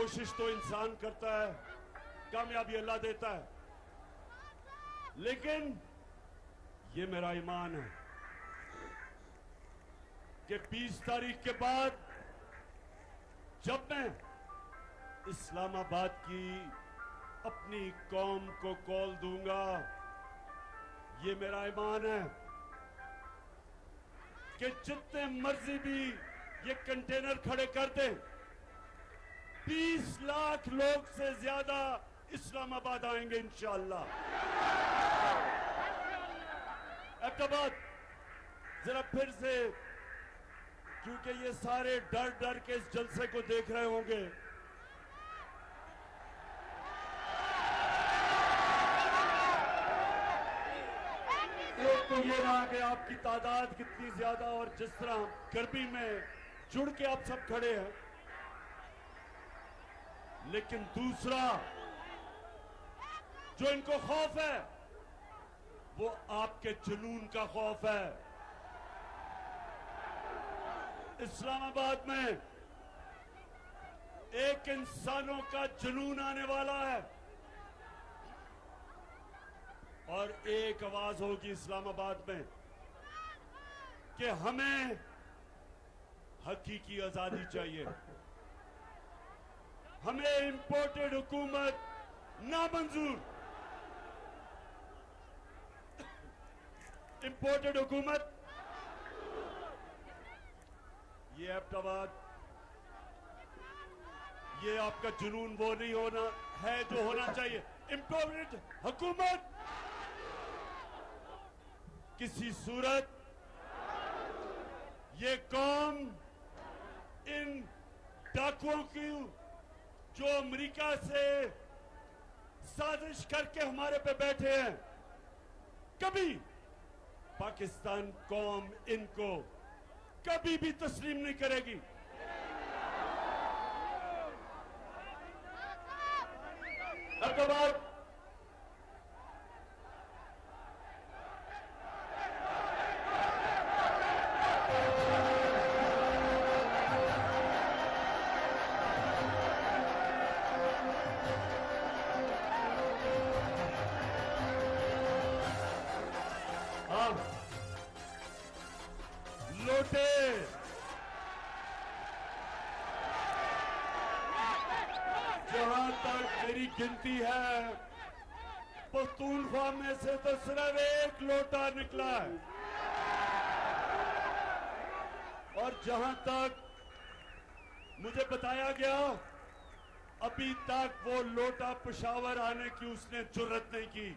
कोशिश तो इंसान करता है, कामयाबी अल्लाह देता है, लेकिन ये मेरा ईमान है कि 20 तारीख के बाद जब मैं इस्लामाबाद की अपनी कौम को कॉल दूंगा, ये मेरा ईमान है कि जितने मर्जी भी ये कंटेनर खड़े कर दें, 20 लाख लोग से ज्यादा इस्लामाबाद आएंगे इंशाअल्लाह। एबटाबाद जरा फिर से, क्योंकि ये सारे डर डर के इस जलसे को देख रहे होंगे, एक तो ये रहा कि आपकी तादाद कितनी ज्यादा और जिस तरह गर्मी में जुड़ के आप सब खड़े हैं, लेकिन दूसरा जो इनको खौफ है वो आपके जुनून का खौफ है। इस्लामाबाद में एक इंसानों का जुनून आने वाला है और एक आवाज होगी इस्लामाबाद में कि हमें हकीकी आजादी चाहिए, हमें इंपोर्टेड हुकूमत नामंजूर, इंपोर्टेड हुकूमत। ये एबटाबाद, ये आपका जुनून वो नहीं होना है जो होना चाहिए। इंपोर्टेड हुकूमत किसी सूरत ये कौम इन डाकुओं की जो अमेरिका से साजिश करके हमारे पे बैठे हैं, कभी पाकिस्तान कौम इनको कभी भी तस्लीम नहीं करेगी। एबटाबाद लोटे जहां तक मेरी गिनती है, पख्तूनख्वा में से तो सिर्फ एक लोटा निकला है और जहां तक मुझे बताया गया, अभी तक वो लोटा पेशावर आने की उसने जुर्रत नहीं की।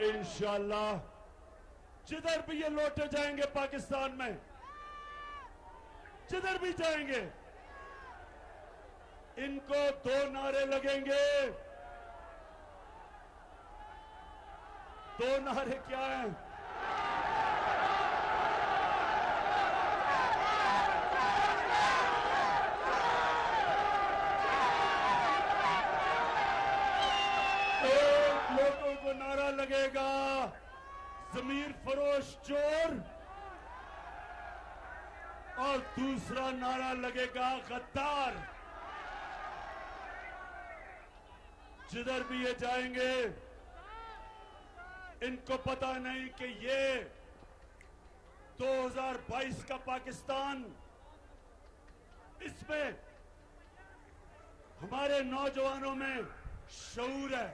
इंशाअल्लाह जिधर भी ये लौटे जाएंगे पाकिस्तान में, जिधर भी जाएंगे, इनको 2 नारे लगेंगे। 2 नारे क्या हैं? एक लोगों को नारा लगेगा ज़मीर फरोश चोर और दूसरा नारा लगेगा गद्दार। जिधर भी ये जाएंगे, इनको पता नहीं कि ये 2022 का पाकिस्तान, इसमें हमारे नौजवानों में शऊर है,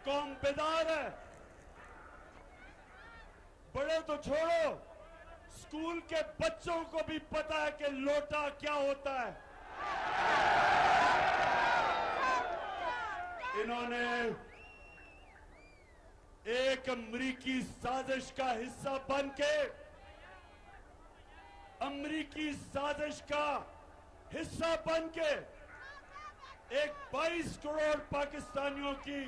कौम बेदार है। बड़े तो छोड़ो, स्कूल के बच्चों को भी पता है कि लोटा क्या होता है। इन्होंने एक अमरीकी साजिश का हिस्सा बनके, अमरीकी साजिश का हिस्सा बनके एक 22 करोड़ पाकिस्तानियों की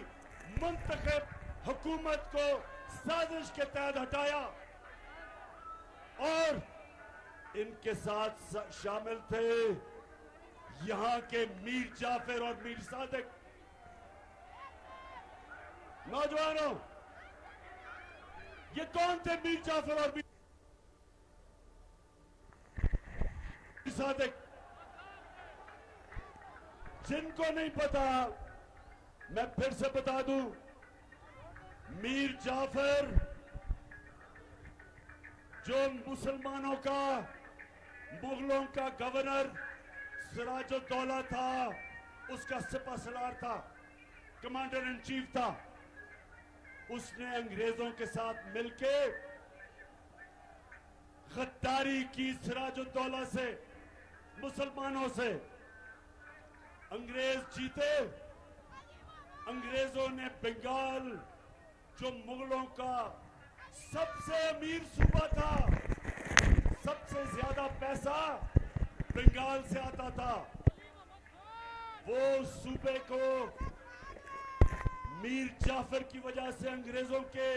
मुंतखब हुकूमत को साजिश के तहत हटाया और इनके साथ शामिल थे यहां के मीर जाफर और मीर सादिक। नौजवानों, ये कौन थे मीर जाफर और मीर सादिक? जिनको नहीं पता, मैं फिर से बता दूं, मीर जाफर जो मुसलमानों का, मुगलों का गवर्नर सिराजुद्दौला था, उसका सिपहसालार था, कमांडर इन चीफ था, उसने अंग्रेजों के साथ मिलके गद्दारी की सिराजुद्दौला से, मुसलमानों से। अंग्रेज जीते, अंग्रेजों ने बंगाल जो मुगलों का सबसे अमीर सूबा था, सबसे ज्यादा पैसा बंगाल से आता था, वो सूबे को मीर जाफर की वजह से अंग्रेजों के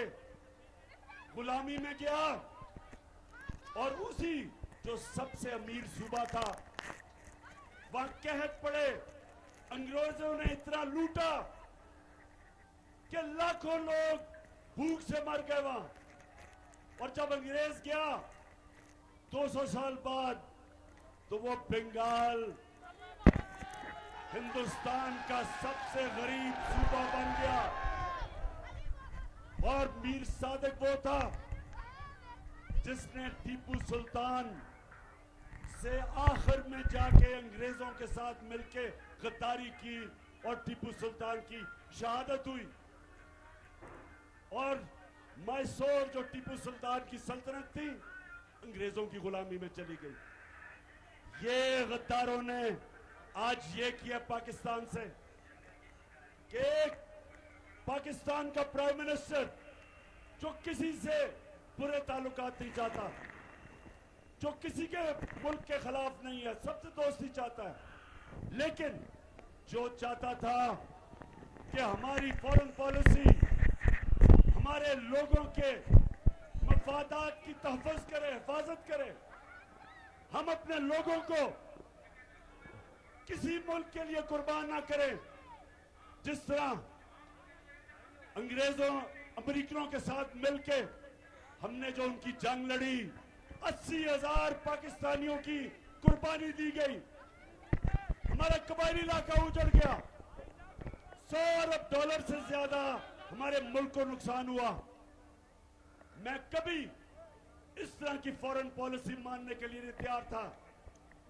गुलामी में गया। और उसी जो सबसे अमीर सूबा था, वहां कहत पड़े, अंग्रेजों ने इतना लूटा कि लाखों लोग भूख से मर गए वहां। और जब अंग्रेज गया 200 साल बाद, तो वो बंगाल हिंदुस्तान का सबसे गरीब सूबा बन गया। और मीर सादिक वो था जिसने टीपू सुल्तान से आखिर में जाके अंग्रेजों के साथ मिलके गद्दारी की और टीपू सुल्तान की शहादत हुई। और मैसूर जो टीपू सुल्तान की सल्तनत थी, अंग्रेजों की गुलामी में चली गई। ये गद्दारों ने आज ये किया पाकिस्तान से कि पाकिस्तान का प्राइम मिनिस्टर जो किसी से बुरे ताल्लुकात नहीं चाहता, जो किसी के मुल्क के खिलाफ नहीं है, सबसे दोस्ती चाहता है, लेकिन जो चाहता था कि हमारी फॉरेन पॉलिसी हमारे लोगों के मफादात की तहफ़्फ़ुज़ करे, हिफाजत करे, हम अपने लोगों को किसी मुल्क के लिए कुर्बान ना करें। जिस तरह अंग्रेजों, अमेरिकनों के साथ मिलके हमने जो उनकी जंग लड़ी, 80,000 पाकिस्तानियों की कुर्बानी दी गई, हमारा कबायली इलाका उजड़ गया, $100 अरब से ज्यादा हमारे मुल्क को नुकसान हुआ। मैं कभी इस तरह की फॉरेन पॉलिसी मानने के लिए नहीं तैयार था।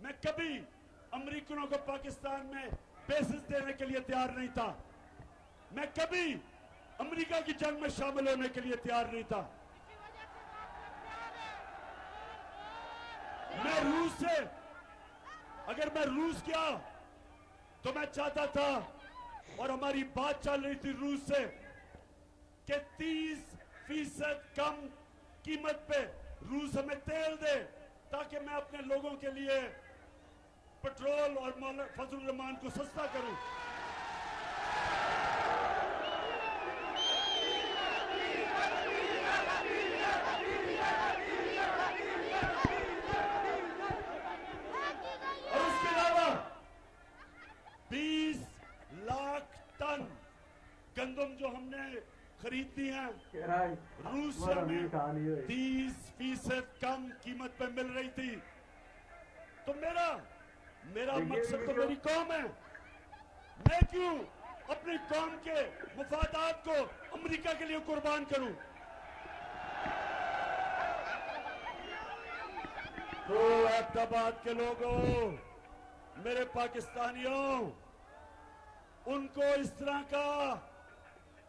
मैं कभी अमेरिकनों को पाकिस्तान में बेसिस देने के लिए तैयार नहीं था। मैं कभी अमेरिका की जंग में शामिल होने के लिए तैयार नहीं था। मैं रूस से, अगर मैं रूस गया तो मैं चाहता था, और हमारी बात चल रही थी रूस से, कि 30% कम कीमत पे रूस हमें तेल दे, ताकि मैं अपने लोगों के लिए पेट्रोल और फजल रहमान को सस्ता करूं। और उसके अलावा 20 लाख टन गंदम जो हमने खरीदनी है रूस से, हमें 30% कम कीमत पे मिल रही थी। तो मेरा मकसद तो मेरी कौम है। मैं क्यों अपनी कौम के मुफादात को अमेरिका के लिए कुर्बान करूं? तो अहमदाबाद के लोगों, मेरे पाकिस्तानियों, उनको इस तरह का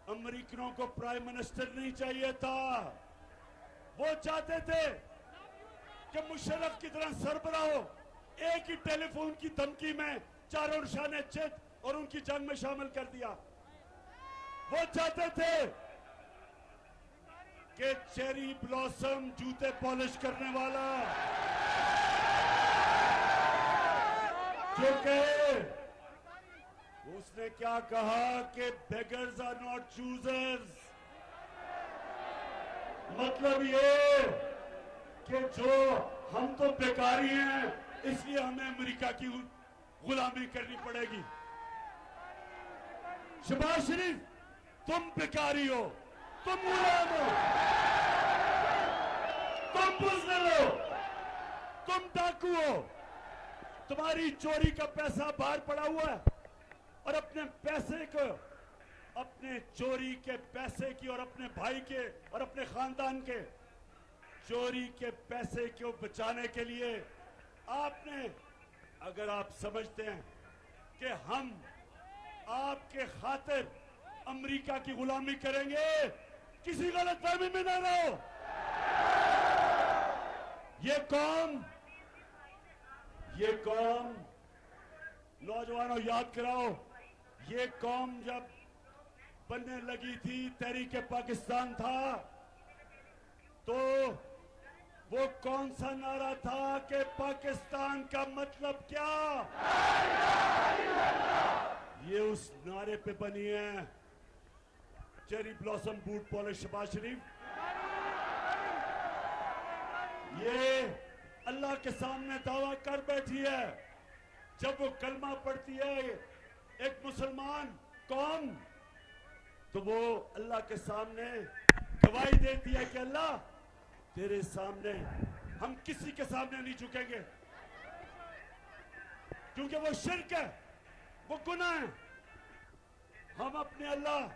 अमेरिकनों को प्राइम मिनिस्टर नहीं चाहिए था। वो चाहते थे कि मुशर्रफ की तरह सरबराह हो, एक ही टेलीफोन की धमकी में चारों निशाने चित और उनकी जंग में शामिल कर दिया। वो चाहते थे कि चेरी ब्लॉसम जूते पॉलिश करने वाला जो कहे, उसने क्या कहा कि बेगर्स आर नॉट चूजर्स। मतलब ये कि जो हम तो बेकारी हैं, इसलिए हमें अमेरिका की गुलामी करनी पड़ेगी। शहबाज शरीफ, तुम बेकारी हो, तुम गुलाम हो, तुम बुज़दिल हो, तुम डाकू हो, तुम्हारी चोरी का पैसा बाहर पड़ा हुआ है, और अपने पैसे को, अपने चोरी के पैसे की और अपने भाई के और अपने खानदान के चोरी के पैसे को बचाने के लिए आपने, अगर आप समझते हैं कि हम आपके खातिर अमेरिका की गुलामी करेंगे, किसी गलतफहमी में ना रहो। ये कौम नौजवानों याद कराओ, ये कौम जब बनने लगी थी, तहरीक पाकिस्तान था, तो वो कौन सा नारा था कि पाकिस्तान का मतलब क्या? ये उस नारे पे बनी है cherry blossom boot polish Shehbaz Sharif. ये अल्लाह के सामने दावा कर बैठी है, जब वो कलमा पढ़ती है एक मुसलमान कौम, तो वो अल्लाह के सामने गवाही देती है कि अल्लाह तेरे सामने हम किसी के सामने नहीं झुकेंगे, क्योंकि वो शिर्क है, वो गुनाह है। हम अपने अल्लाह,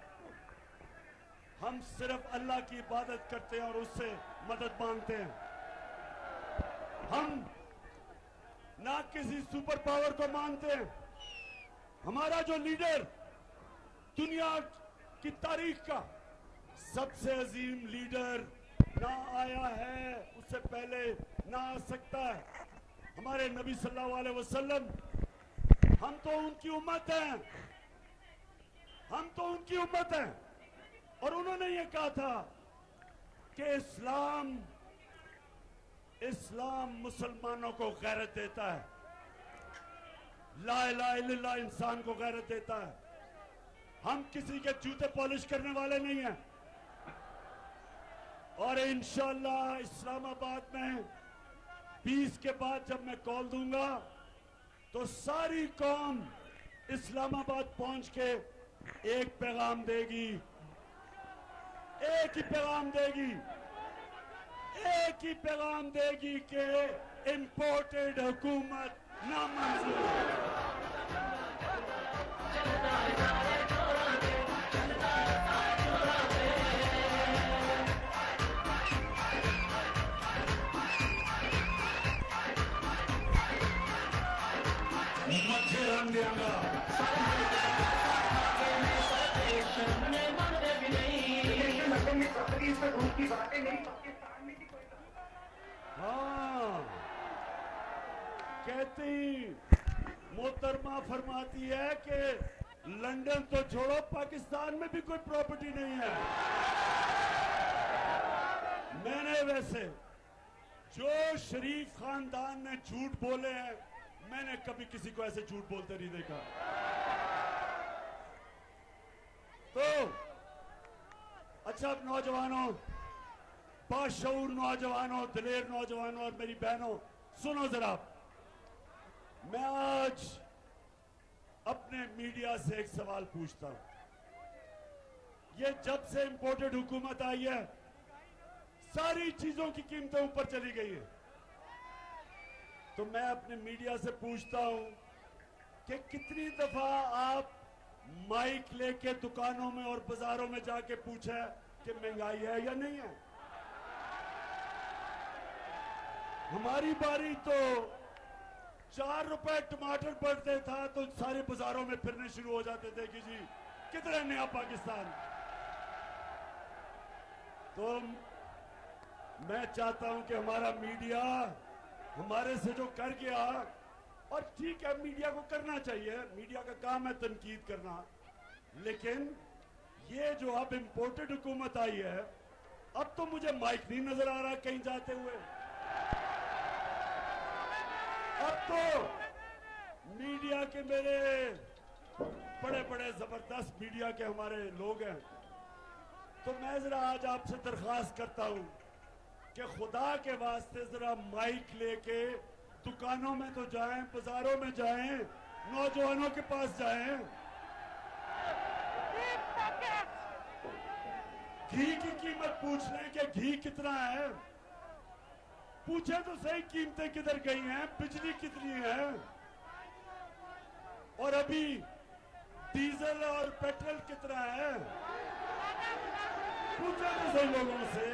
हम सिर्फ अल्लाह की इबादत करते हैं और उससे मदद मांगते हैं। हम ना किसी सुपर पावर को मानते हैं। हमारा जो लीडर दुनिया की तारीख का सबसे अजीम लीडर ना आया है, उससे पहले ना आ सकता है, हमारे नबी सल्लल्लाहु अलैहि वसल्लम। हम तो उनकी उम्मत हैं, हम तो उनकी उम्मत हैं। और उन्होंने ये कहा था कि इस्लाम मुसलमानों को गैरत देता है, ला इलाहा इल्लल्लाह इंसान को गैरत देता है। हम किसी के जूते पॉलिश करने वाले नहीं हैं। और इंशाअल्लाह इस्लामाबाद में 20 के बाद जब मैं कॉल दूंगा, तो सारी कौम इस्लामाबाद पहुंच के एक पैगाम देगी, एक ही पैगाम देगी, एक ही पैगाम देगी कि इंपोर्टेड हुकूमत नामंजूर। मच्छर हम देंगे। हाँ, कहती मोहतरमा फरमाती है कि लंदन तो छोड़ो, पाकिस्तान में भी कोई प्रॉपर्टी नहीं है। मैंने वैसे जो शरीफ खानदान ने झूठ बोले हैं, मैंने कभी किसी को ऐसे झूठ बोलते नहीं देखा। तो अच्छा, अब नौजवानों, बाशऊर नौजवानों, दिलेर नौजवानों और मेरी बहनों, सुनो जरा। मैं आज अपने मीडिया से एक सवाल पूछता हूं। ये जब से इंपोर्टेड हुकूमत आई है, सारी चीजों की कीमतें ऊपर चली गई है। तो मैं अपने मीडिया से पूछता हूं कि कितनी दफा आप माइक लेके दुकानों में और बाजारों में जाके पूछा कि महंगाई है या नहीं है? हमारी बारी तो 4 रुपए टमाटर पड़ते था तो सारे बाजारों में फिरने शुरू हो जाते थे कि जी कितना नया पाकिस्तान। तो मैं चाहता हूं कि हमारा मीडिया हमारे से जो कर गया, और ठीक है मीडिया को करना चाहिए, मीडिया का काम है तनकीद करना, लेकिन ये जो अब इंपोर्टेड हुकूमत आई है, अब तो मुझे माइक नहीं नजर आ रहा कहीं जाते हुए। अब तो मीडिया के मेरे बड़े बड़े जबरदस्त मीडिया के हमारे लोग हैं, तो मैं जरा आज आपसे दरख्वास्त करता हूं कि खुदा के वास्ते जरा माइक लेके दुकानों में तो जाएं, बाजारों में जाएं, नौजवानों के पास जाएं। घी की कीमत पूछ लें कि घी कितना है, पूछे तो सही कीमतें किधर गई हैं, बिजली कितनी है। और अभी डीजल और पेट्रोल कितना है? पूछो तो सही लोगों से।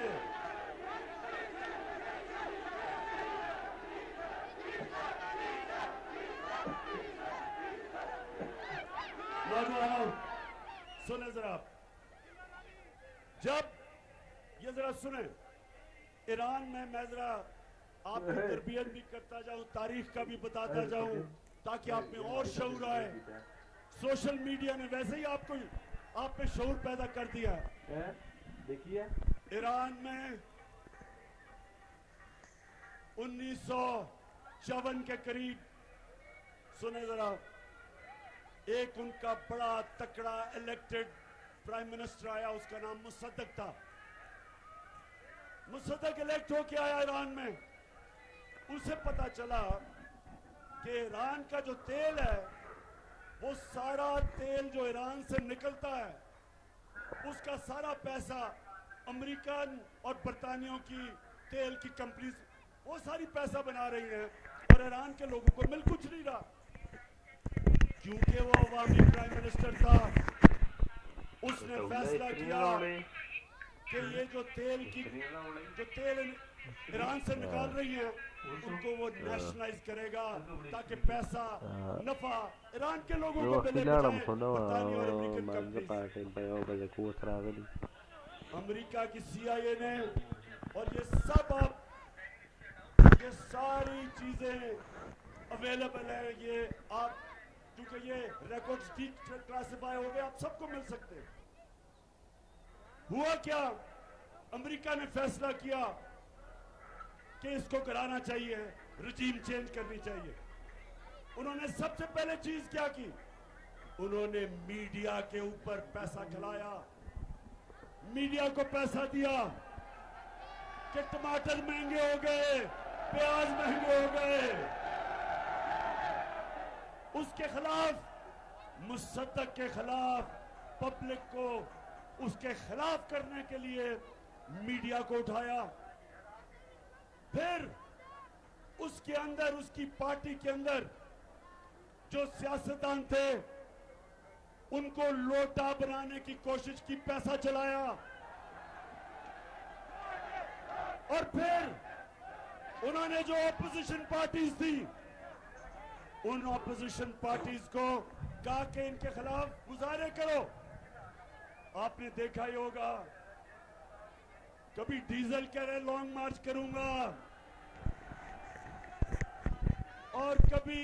नौजवानों सुने जरा, जब ये जरा सुने, ईरान में मैं जरा आपकी तरबियत भी करता जाऊं, तारीख का भी बताता जाऊं, ताकि आप में और शऊर आए। सोशल मीडिया ने वैसे ही आप में शऊर पैदा कर दिया। देखिए ईरान में 1954 के करीब, सुने जरा, एक उनका बड़ा तकड़ा इलेक्टेड प्राइम मिनिस्टर आया, उसका नाम मुसद्दक था। मुसद्दक इलेक्ट होके आया ईरान में। उसे पता चला कि ईरान का जो तेल है, वो सारा तेल जो ईरान से निकलता है, उसका सारा पैसा अमेरिकन और बरतानियों की तेल की कंपनी, वो सारी पैसा बना रही है और ईरान के लोगों को मिल कुछ नहीं रहा। क्योंकि वो अवामी प्राइम मिनिस्टर था, उसने फैसला किया कि ये जो तेल ईरान से निकाल रही है, उनको वो नेशनलाइज करेगा, ताकि पैसा नफा ईरान के लोगों को मिले, बरतानिया और अमेरिकन कंपनी। अमेरिका की CIA ने, और ये सब अब ये सारी चीजें अवेलेबल है, ये आप, क्योंकि ये रिकॉर्ड्स डिक्लासिफाई हो गए, आप सबको मिल सकते हैं। हुआ क्या, अमेरिका ने फैसला किया कि इसको कराना चाहिए, रजीम चेंज करनी चाहिए। उन्होंने सबसे पहले चीज क्या की, उन्होंने मीडिया के ऊपर पैसा खिलाया, मीडिया को पैसा दिया कि टमाटर महंगे हो गए, प्याज महंगे हो गए। उसके खिलाफ, मुसद्दक के खिलाफ, पब्लिक को उसके खिलाफ करने के लिए मीडिया को उठाया। फिर उसके अंदर, उसकी पार्टी के अंदर जो सियासतदान थे, उनको लोटा बनाने की कोशिश की, पैसा चलाया। और फिर उन्होंने जो ऑपोजिशन पार्टीज थी, उन ऑपोजिशन पार्टीज को कहा कि इनके खिलाफ मुजाहरे करो। आपने देखा ही होगा, कभी डीजल कह रहे लॉन्ग मार्च करूंगा, और कभी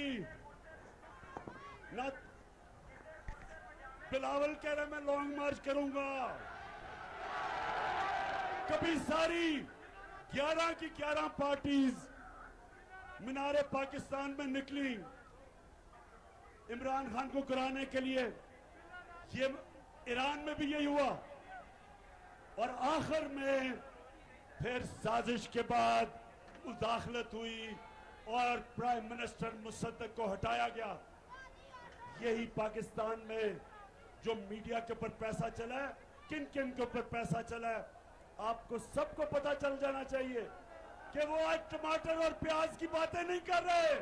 ना बिलावल कह रहे मैं लॉन्ग मार्च करूंगा। कभी सारी 11 की 11 पार्टीज मीनारे पाकिस्तान में निकली इमरान खान को कराने के लिए। ये ईरान में भी यही हुआ, और आखिर में फिर साजिश के बाद मुदाखलत हुई और प्राइम मिनिस्टर मुसद्दक को हटाया गया। यही पाकिस्तान में जो मीडिया के ऊपर पैसा चला है, किन किन के ऊपर पैसा चला है, आपको सबको पता चल जाना चाहिए कि वो आज टमाटर और प्याज की बातें नहीं कर रहे।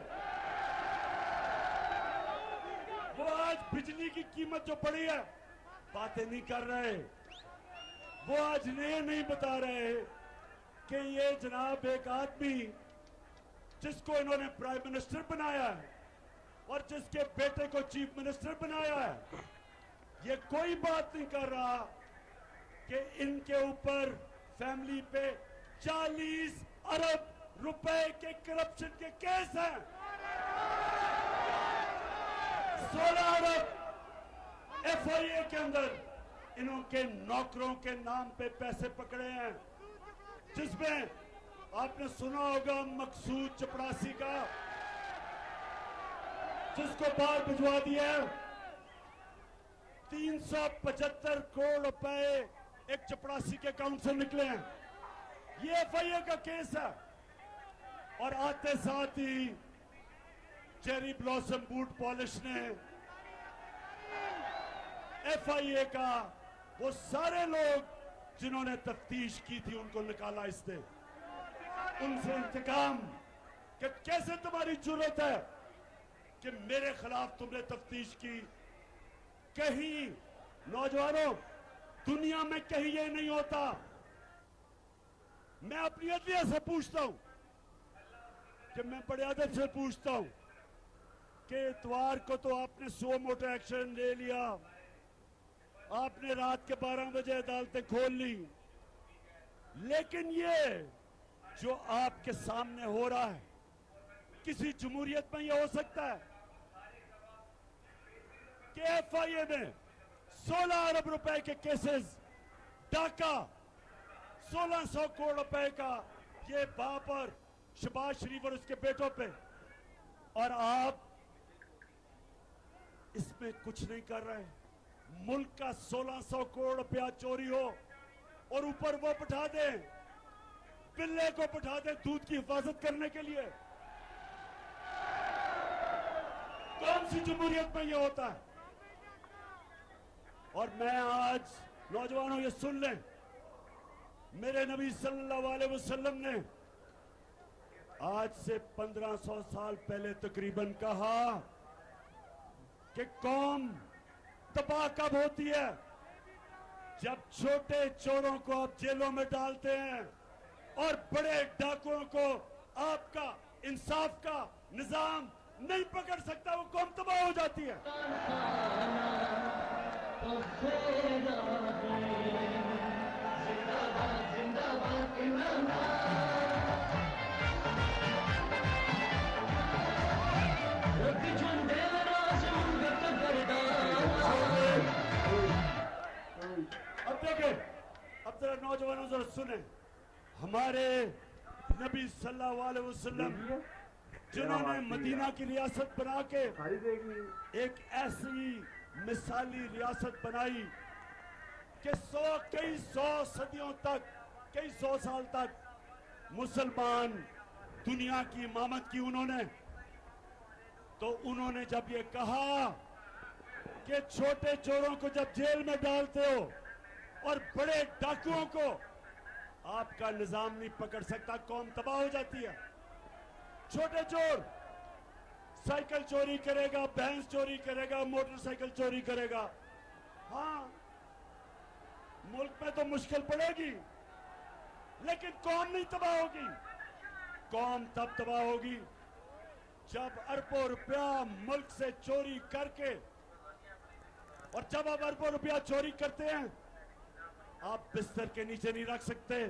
वो आज बिजली की कीमत जो बढ़ी है, बातें नहीं कर रहे। वो आज ये नहीं बता रहे कि ये जनाब एक आदमी जिसको इन्होंने प्राइम मिनिस्टर बनाया है और जिसके बेटे को चीफ मिनिस्टर बनाया है, ये कोई बात नहीं कर रहा कि इनके ऊपर फैमिली पे 40 अरब रुपए के करप्शन के केस हैं। 16 अरब FIA के अंदर इनके नौकरों के नाम पे पैसे पकड़े हैं, जिसमें आपने सुना होगा मकसूद चपरासी का, जिसको बाहर भिजवा दिया। 375 करोड़ रुपए एक चपरासी के अकाउंट से निकले हैं। ये FIA का केस है। और आते साथ ही चेरी ब्लॉसम बूट पॉलिश ने FIA का वो सारे लोग जिन्होंने तफ्तीश की थी, उनको निकाला इसने, उनसे इंतकाम कि कैसे तुम्हारी जरूरत है कि मेरे खिलाफ तुमने तफ्तीश की। कहीं नौजवानों, दुनिया में कहीं ये नहीं होता। मैं अपनी अदलिया से पूछता हूं, कि मैं बड़े अदब से पूछता हूं कि इतवार को तो आपने सो मोटो एक्शन ले लिया, आपने रात के 12 बजे अदालतें खोल ली, लेकिन ये जो आपके सामने हो रहा है, किसी जमहूरियत में यह हो सकता है कि एफआईए में 16 अरब रुपए के केसेस, डाका 1600 करोड़ रुपए का ये बापर शहबाज शरीफ और उसके बेटों पे, और आप इसमें कुछ नहीं कर रहे। मुल्क का 1600 करोड़ रुपया चोरी हो और ऊपर वो बैठा दें, बिल्ले को बैठा दें दूध की हिफाजत करने के लिए। कौन सी जमहूरियत में ये होता है? और मैं आज नौजवानों ये सुन लें, मेरे नबी सल्लल्लाहु अलैहि वसल्लम ने आज से 1500 साल पहले तकरीबन कहा कि कौम तबाह कब होती है? जब छोटे चोरों को आप जेलों में डालते हैं और बड़े डाकुओं को आपका इंसाफ का निजाम नहीं पकड़ सकता, वो कौम तबाह हो जाती है। अब देखें, अब जरा नौजवानों जरा सुने, हमारे नबी सल्लल्लाहु अलैहि वसल्लम जिन्होंने मदीना की रियासत बना के एक ऐसी मिसाली रियासत बनाई कि कई सौ सदियों तक, कई सौ साल तक मुसलमान दुनिया की इमामत की उन्होंने, तो उन्होंने जब ये कहा कि छोटे चोरों को जब जेल में डालते हो और बड़े डाकुओं को आपका निजाम नहीं पकड़ सकता, कौम तबाह हो जाती है। छोटे चोर साइकिल चोरी करेगा, भैंस चोरी करेगा, मोटरसाइकिल चोरी करेगा, हाँ मुल्क में तो मुश्किल पड़ेगी, लेकिन कौम नहीं तबाह होगी। कौम तब तबाह होगी जब अरबों रुपया मुल्क से चोरी करके, और जब आप अरबों रुपया चोरी करते हैं, आप बिस्तर के नीचे नहीं रख सकते,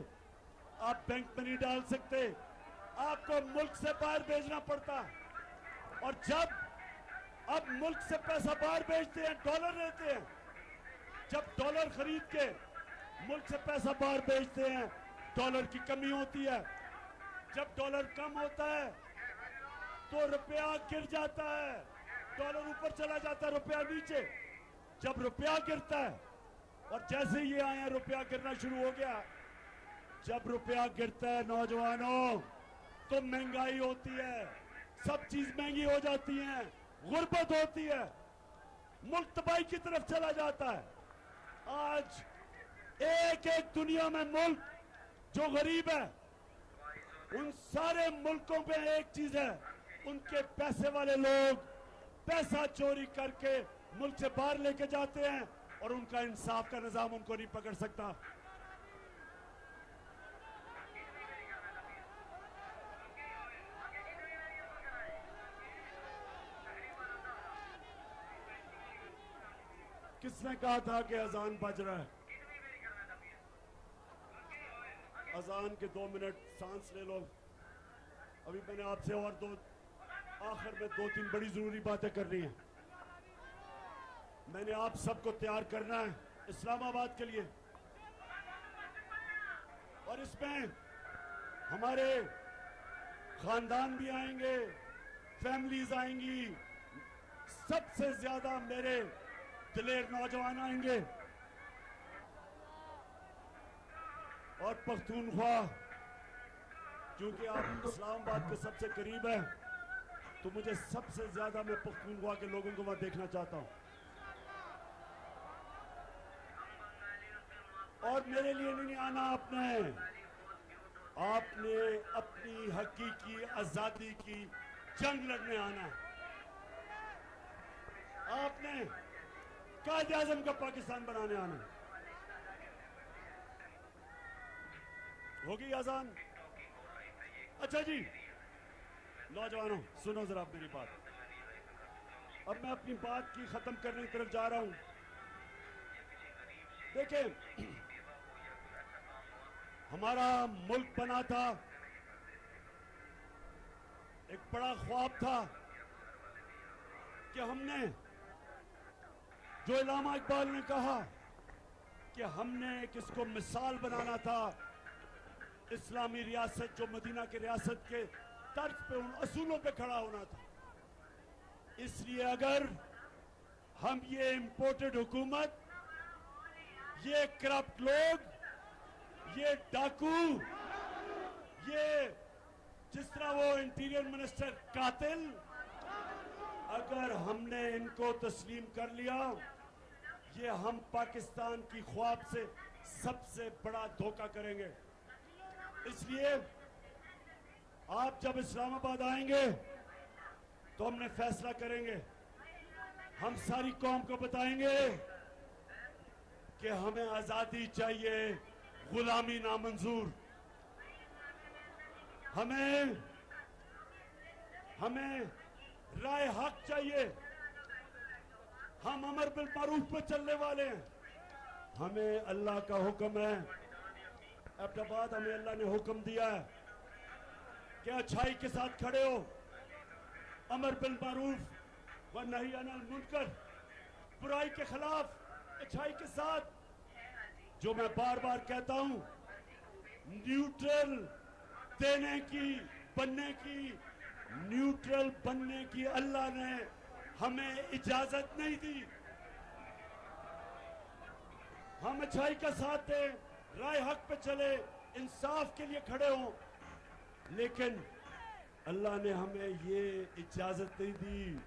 आप बैंक में नहीं डाल सकते, आपको मुल्क से बाहर भेजना पड़ता। और जब आप मुल्क से पैसा बाहर भेजते हैं, डॉलर लेते हैं, जब डॉलर खरीद के मुल्क से पैसा बाहर भेजते हैं, डॉलर की कमी होती है। जब डॉलर कम होता है तो रुपया गिर जाता है, डॉलर ऊपर चला जाता है, रुपया नीचे। जब रुपया गिरता है, और जैसे ये आया रुपया गिरना शुरू हो गया, जब रुपया गिरता है नौजवानों, तो महंगाई होती है, सब चीज महंगी हो जाती है, गुर्बत होती है, मुल्क तबाही की तरफ चला जाता है। आज एक एक दुनिया में मुल्क जो गरीब है, उन सारे मुल्कों पे एक चीज है, उनके पैसे वाले लोग पैसा चोरी करके मुल्क से बाहर लेके जाते हैं और उनका इंसाफ का निजाम उनको नहीं पकड़ सकता। किसने कहा था कि अजान बज रहा है? अजान के 2 मिनट सांस ले लो। अभी मैंने आपसे और आखिर में 2-3 बड़ी जरूरी बातें करनी है। मैंने आप सबको तैयार करना है इस्लामाबाद के लिए, और इसमें हमारे खानदान भी आएंगे, फैमिलीज आएंगी, सबसे ज्यादा मेरे दिलेर नौजवान आएंगे, और पख्तूनख्वा, क्योंकि आप इस्लामाबाद के सबसे करीब है, तो मुझे सबसे ज्यादा मैं पख्तूनख्वा के लोगों को वहां देखना चाहता हूं। और मेरे लिए नहीं आना आपने अपनी हकीकी आजादी की जंग लड़ने आना है। आपने कायदे आजम का पाकिस्तान बनाने आना। होगी आजान? अच्छा जी नौजवानों सुनो जरा मेरी बात। अब मैं अपनी बात की खत्म करने की तरफ जा रहा हूं। देखें हमारा मुल्क बना था, एक बड़ा ख्वाब था कि हमने जो इलामा इकबाल ने कहा कि हमने एक इसको मिसाल बनाना था, इस्लामी रियासत जो मदीना की रियासत के तर्ज पे उन असूलों पे खड़ा होना था। इसलिए अगर हम ये इंपोर्टेड हुकूमत, ये करप्ट लोग, ये डाकू, ये जिस तरह वो इंटीरियर मिनिस्टर कातिल, अगर हमने इनको तस्लीम कर लिया, ये हम पाकिस्तान की ख्वाब से सबसे बड़ा धोखा करेंगे। इसलिए आप जब इस्लामाबाद आएंगे तो हमने फैसला करेंगे, हम सारी कौम को बताएंगे कि हमें आजादी चाहिए, गुलामी नामंजूर। हमें राय हक चाहिए। हम अमर बिल मारूफ पे चलने वाले हैं। हमें अल्लाह का हुक्म है, अब्बाद हमें अल्लाह ने हुक्म दिया है कि अच्छाई के साथ खड़े हो, अमर बिल मारूफ व नही अनिल मुनकर, बुराई के खिलाफ अच्छाई के साथ। जो मैं बार बार कहता हूं, न्यूट्रल देने की, बनने की, न्यूट्रल बनने की अल्लाह ने हमें इजाजत नहीं दी। हम अच्छाई का साथ दें, राय हक पे चले, इंसाफ के लिए खड़े हों, लेकिन अल्लाह ने हमें ये इजाजत नहीं दी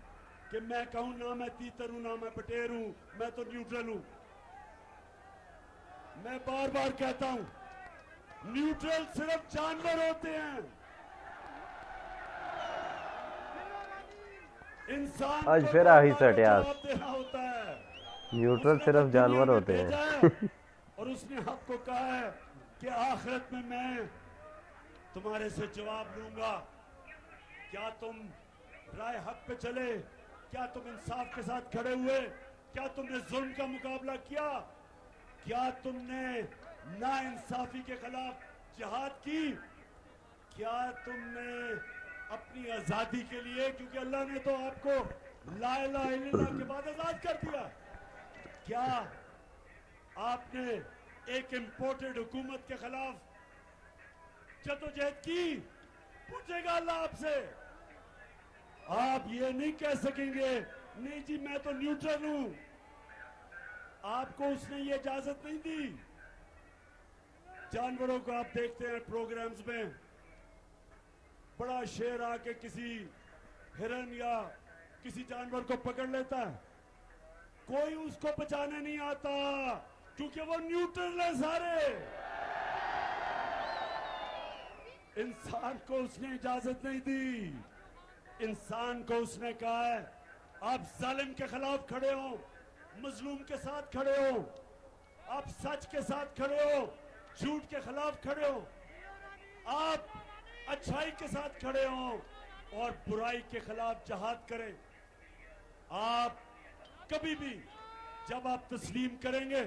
कि मैं कहूं ना मैं तीतर हूं ना मैं पटेर हूं, मैं तो न्यूट्रल हूं। मैं बार बार कहता हूं, न्यूट्रल सिर्फ जानवर होते हैं। इंसान आज को फिर तो आही अल्लाह को सट्यास। जवाब देना होता है। न्यूट्रल उसने सिर्फ तो जानवर दुनिया में होते भेजा हैं। है और उसने आपको कहा है कि आखिरत में मैं तुम्हारे से जवाब लूंगा। क्या तुम राय हक पे चले? क्या तुम इंसाफ के साथ खड़े हुए? क्या तुमने जुल्म का मुकाबला किया? क्या तुमने नाइंसाफी के खिलाफ जिहाद की? क्या तुमने अपनी आजादी के लिए, क्योंकि अल्लाह ने तो आपको ला इलाहा इल्लल्लाह के बाद आजाद कर दिया, क्या आपने एक इंपोर्टेड हुकूमत के खिलाफ जदोजहद की? पूछेगा अल्लाह आपसे। आप ये नहीं कह सकेंगे नहीं जी मैं तो न्यूट्रल हूं। आपको उसने ये इजाजत नहीं दी। जानवरों को आप देखते हैं प्रोग्राम्स में, बड़ा शेर आके किसी हिरन या किसी जानवर को पकड़ लेता है, कोई उसको बचाने नहीं आता क्योंकि वो न्यूट्रल है सारे। इंसान को उसने इजाजत नहीं दी। इंसान को उसने कहा है आप जालिम के खिलाफ खड़े हो, मजलूम के साथ खड़े हो, आप सच के साथ खड़े हो, झूठ के खिलाफ खड़े हो, आप अच्छाई के साथ खड़े हो और बुराई के खिलाफ जिहाद करें। आप कभी भी जब आप तस्लीम करेंगे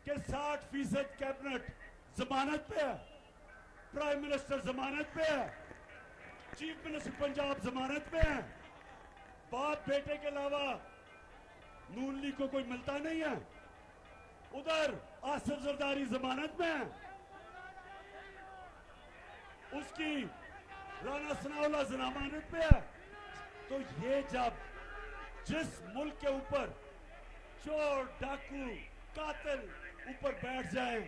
कि 60% कैबिनेट जमानत पे है, प्राइम मिनिस्टर जमानत पे है, चीफ मिनिस्टर पंजाब जमानत पे है, बाप बेटे के अलावा नून लीग को कोई मिलता नहीं है, उधर आसिफ जरदारी जमानत में है, उसकी राना सनाउल्लाह जमानत पे है। तो ये जब जिस मुल्क के ऊपर चोर डाकू कातिल ऊपर बैठ जाए,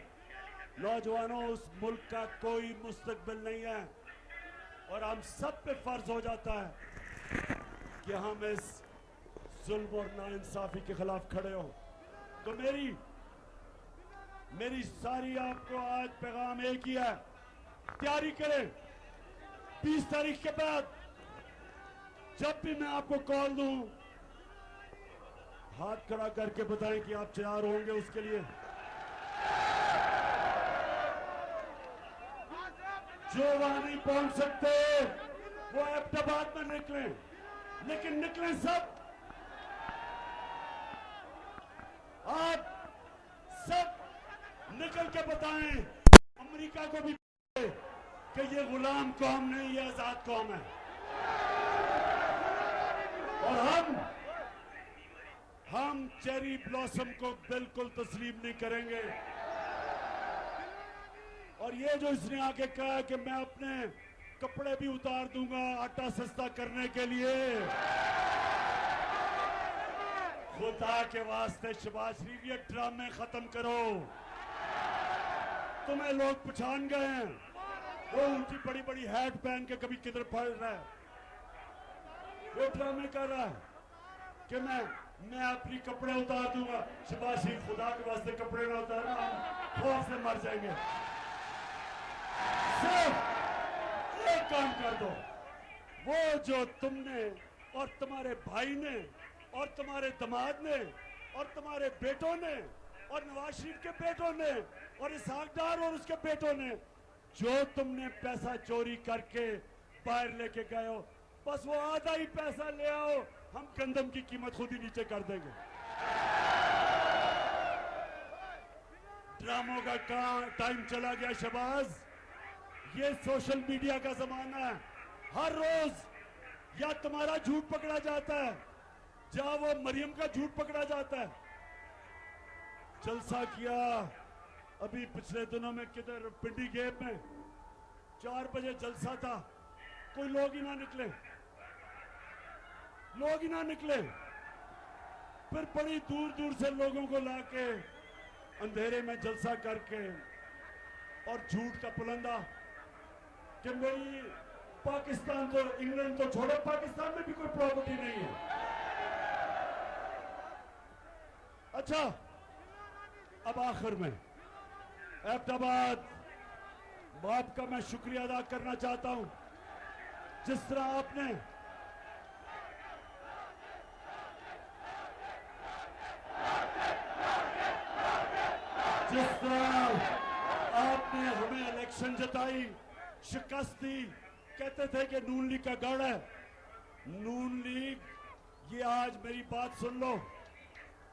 नौजवानों उस मुल्क का कोई मुस्तकबिल नहीं है और हम सब पे फर्ज हो जाता है कि हम इस जुल्म और नाइंसाफी के खिलाफ खड़े हो। तो मेरी सारी आपको आज पैगाम एक ही है, तैयारी करें। 20 तारीख के बाद जब भी मैं आपको कॉल दूं, हाथ खड़ा करके बताएं कि आप तैयार होंगे उसके लिए। जो वहां नहीं पहुंच सकते वो अहमदाबाद में निकलें, लेकिन निकलें सब। आप सब निकल के बताएं अमेरिका को भी कि ये गुलाम कौम नहीं, ये आजाद कौम है। और हम चेरी ब्लॉसम को बिल्कुल तस्लीम नहीं करेंगे। और ये जो इसने आके कहा कि मैं अपने कपड़े भी उतार दूंगा आटा सस्ता करने के लिए, खुदा के वास्ते शहबाज शरीफ ये ड्रामे खत्म करो। तुम्हें लोग पहचान गए हैं। वो उनकी बड़ी बड़ी हैट पहन के कभी किधर पड़ रहा है, वो ड्रामे कर रहा है कि मैं अपनी कपड़े उतार दूंगा। शहबाज शरीफ खुदा के वास्ते कपड़े ना उतारना, हम खौफ से मर जाएंगे। सिर्फ एक काम कर दो, वो जो तुमने और तुम्हारे भाई ने और तुम्हारे दामाद ने और तुम्हारे बेटों ने और नवाज शरीफ के बेटों ने और इसहाक डार और उसके बेटों ने जो तुमने पैसा चोरी करके बाहर लेके गए हो, बस वो आधा ही पैसा ले आओ, हम गंदम की कीमत खुद ही नीचे कर देंगे। ड्रामों का टाइम चला गया शहबाज। ये सोशल मीडिया का जमाना है। हर रोज या तुम्हारा झूठ पकड़ा जाता है, या वो मरियम का झूठ पकड़ा जाता है। जलसा किया अभी पिछले दिनों में किधर पिंडी गेप में 4 बजे जलसा था, कोई लोग ही ना निकले, लोग ही ना निकले। फिर बड़ी दूर दूर से लोगों को लाके अंधेरे में जलसा करके और झूठ का पुलंदा कि मेरी पाकिस्तान तो इंग्लैंड तो छोड़ो, पाकिस्तान में भी कोई प्रॉपर्टी नहीं है। अच्छा, अब आखिर में अहमदाबाद बाप का मैं शुक्रिया अदा करना चाहता हूं। जिस तरह आपने हमें इलेक्शन जताई, शिकस्त दी, कहते थे कि नून लीग का गढ़ है। नून लीग, ये आज मेरी बात सुन लो,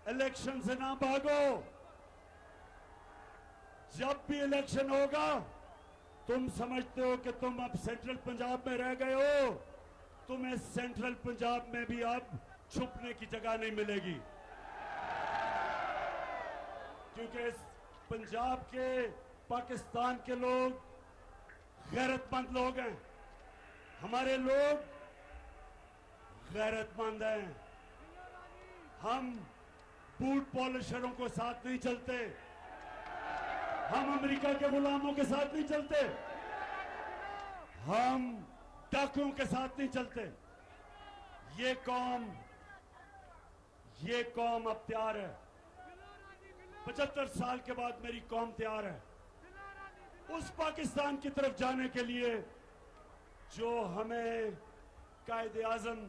इलेक्शन से ना भागो। जब भी इलेक्शन होगा, तुम समझते हो कि तुम अब सेंट्रल पंजाब में रह गए हो, तुम्हें सेंट्रल पंजाब में भी अब छुपने की जगह नहीं मिलेगी, क्योंकि इस पंजाब के, पाकिस्तान के लोग गैरतमंद लोग हैं। हमारे लोग गैरतमंद हैं। हम बूट पॉलिशरों को साथ नहीं चलते, हम अमेरिका के गुलामों के साथ नहीं चलते, हम डाकुओं के साथ नहीं चलते। ये कौम अब तैयार है। 75 साल के बाद मेरी कौम तैयार है उस पाकिस्तान की तरफ जाने के लिए जो हमें कायदे आज़म,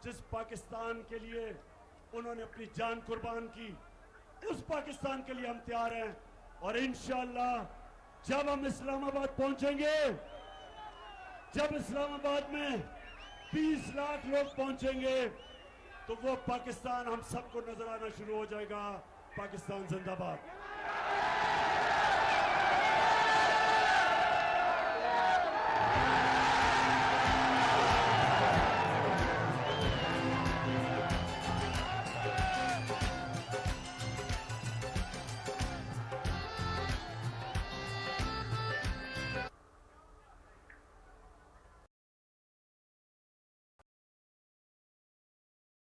जिस पाकिस्तान के लिए उन्होंने अपनी जान कुर्बान की, उस पाकिस्तान के लिए हम तैयार हैं। और इंशाअल्लाह जब हम इस्लामाबाद पहुंचेंगे, जब इस्लामाबाद में 20 लाख लोग पहुंचेंगे, तो वो पाकिस्तान हम सबको नजर आना शुरू हो जाएगा। पाकिस्तान जिंदाबाद।